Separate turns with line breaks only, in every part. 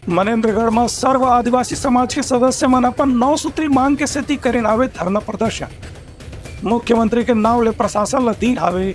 मनेन्द्रगढ़ में सर्व आदिवासी समाज के सदस्य मन अपन 9 सूत्री मांग के सेती करेन आवे धरना प्रदर्शन। मुख्यमंत्री के नाव ले प्रशासन ला दीन हावे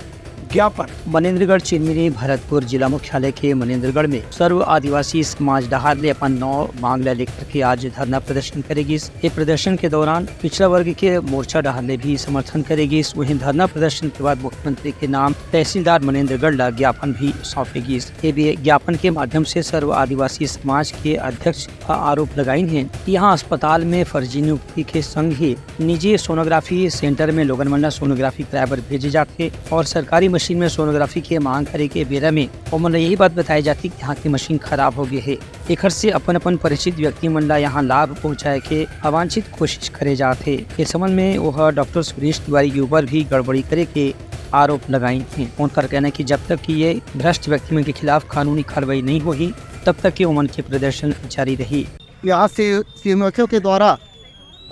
ज्ञापन।
मनेन्द्रगढ़ चिरमिरी भरतपुर जिला मुख्यालय के मनेन्द्रगढ़ में सर्व आदिवासी समाज डहार ने अपन 9 मांग लेकर के आज धरना प्रदर्शन करेगी। इस प्रदर्शन के दौरान पिछड़ा वर्ग के मोर्चा डहार ने भी समर्थन करेगी। वहीं धरना प्रदर्शन के बाद मुख्यमंत्री के नाम तहसीलदार मनेन्द्रगढ़ ला ज्ञापन भी सौंपेगी। ये ज्ञापन के माध्यम से सर्व आदिवासी समाज के अध्यक्ष आरोप लगाई है कि यहाँ अस्पताल में फर्जी नियुक्ति के संग ही निजी सोनोग्राफी सेंटर में लोगन मंडा सोनोग्राफी कराए भेजे जाते और सरकारी मशीन में सोनोग्राफी की मांग करे के बेरा में उमन यही बात बताई जाती कि यहाँ की मशीन खराब हो गई है। एक से अपन परिचित व्यक्ति मन ला यहाँ लाभ पहुँचाए के अवांछित कोशिश करे जाते। इस संबंध में वह डॉक्टर सुरेश तिवारी के ऊपर भी गड़बड़ी करे के आरोप लगाई हैं। उनका कहना है कि जब तक कि ये भ्रष्ट व्यक्ति के खिलाफ कानूनी कार्रवाई नहीं होगी तब तक के उमन के प्रदर्शन जारी रही।
यहाँ से सीएमएचओ के द्वारा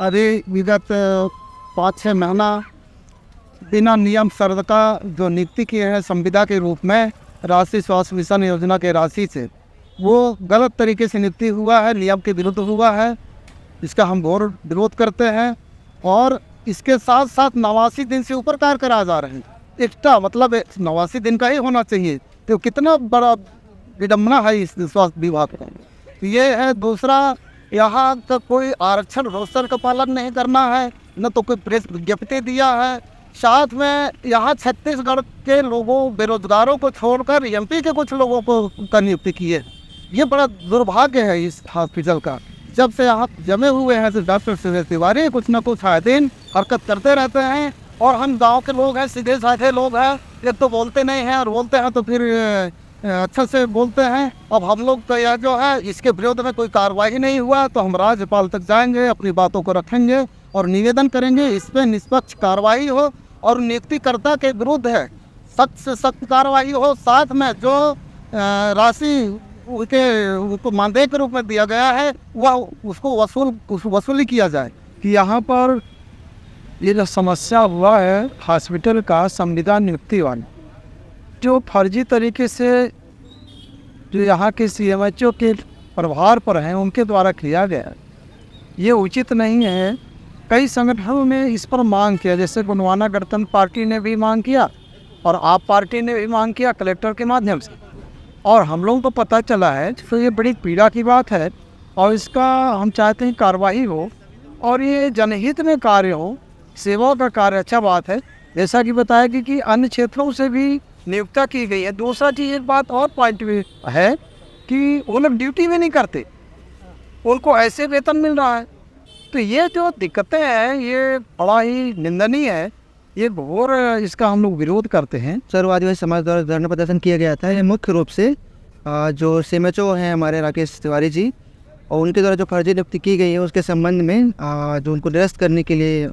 अभी विगत 5-6 महीना बिना नियम शर्त का जो नियुक्ति किए हैं संविदा के रूप में राष्ट्रीय स्वास्थ्य मिशन योजना के राशि से, वो गलत तरीके से नियुक्ति हुआ है, नियम के विरुद्ध हुआ है। इसका हम घोर विरोध करते हैं और इसके साथ साथ 89 दिन से ऊपर कार्य कराए जा रहे हैं। एक्स्ट्रा मतलब 89 दिन का ही होना चाहिए, तो कितना बड़ा विडम्बना है इस स्वास्थ्य विभाग का। ये है। दूसरा, यहाँ का कोई आरक्षण रोस्टर का पालन नहीं करना है, न तो कोई प्रेस विज्ञप्ति दिया है। साथ में यहाँ छत्तीसगढ़ के लोगों बेरोजगारों को छोड़कर एमपी के कुछ लोगों को का नियुक्ति की है। ये बड़ा दुर्भाग्य है इस हॉस्पिटल का। जब से यहाँ जमे हुए हैं तो डॉक्टर सुरेश तिवारी कुछ न कुछ आए दिन हरकत करते रहते हैं और हम गांव के लोग हैं, सीधे साधे लोग हैं। एक तो बोलते नहीं हैं और बोलते हैं तो फिर अच्छा से बोलते हैं। अब हम लोग तो यह जो है इसके विरोध में कोई कार्रवाई नहीं हुआ तो हम राज्यपाल तक जाएंगे, अपनी बातों को रखेंगे और निवेदन करेंगे इस पर निष्पक्ष कार्रवाई हो और नियुक्तिकर्ता के विरुद्ध है सख्त से सख्त कार्रवाई हो। साथ में जो राशि उनको मानदेय के रूप में दिया गया है वह उसको वसूली किया जाए।
कि यहाँ पर ये जो समस्या हुआ है हॉस्पिटल का संविदा नियुक्ति वाला, जो फर्जी तरीके से जो यहाँ के सीएमएचओ के प्रभार पर हैं उनके द्वारा किया गया, ये उचित नहीं है। कई संगठनों ने इस पर मांग किया, जैसे गोंडवाना गणतंत्र पार्टी ने भी मांग किया और आप पार्टी ने भी मांग किया कलेक्टर के माध्यम से, और हम लोगों को पता चला है। तो ये बड़ी पीड़ा की बात है और इसका हम चाहते हैं कार्रवाई हो और ये जनहित में कार्य हो, सेवा का कार्य। अच्छा बात है, जैसा कि बताया कि अन्य क्षेत्रों से भी नियुक्ति की गई है। दूसरा चीज़ एक बात और पॉइंट भी है कि वो लोग ड्यूटी भी नहीं करते, उनको ऐसे वेतन मिल रहा है। तो ये जो दिक्कतें हैं ये बड़ा ही निंदनीय है, ये घोर इसका हम लोग विरोध करते हैं।
सर्व आदिवासी समाज द्वारा धरना प्रदर्शन किया गया था। ये मुख्य रूप से जो सीएमएचओ हैं हमारे राकेश तिवारी जी और उनके द्वारा जो फर्जी नियुक्ति की गई है उसके संबंध में जो उनको निरस्त करने के लिए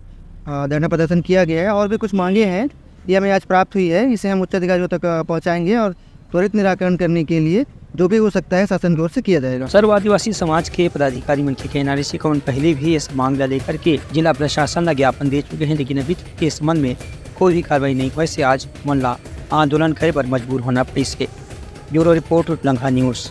धरना प्रदर्शन किया गया है। और भी कुछ मांगे हैं, ये हमें आज प्राप्त हुई है, इसे हम उच्च अधिकारियों तक पहुँचाएँगे और त्वरित निराकरण करने के लिए जो भी हो सकता है शासन की ओर से किया जाएगा।
सर्व आदिवासी समाज के पदाधिकारी मन के कहने से कौन पहले भी इस मांग ला लेकर के जिला प्रशासन ला ज्ञापन दे चुके हैं, लेकिन अभी तक इस संबंध में कोई भी कार्रवाई नहीं हुई से आज मन ला आंदोलन करे पर मजबूर होना पड़ी। Bureau report Lanka news.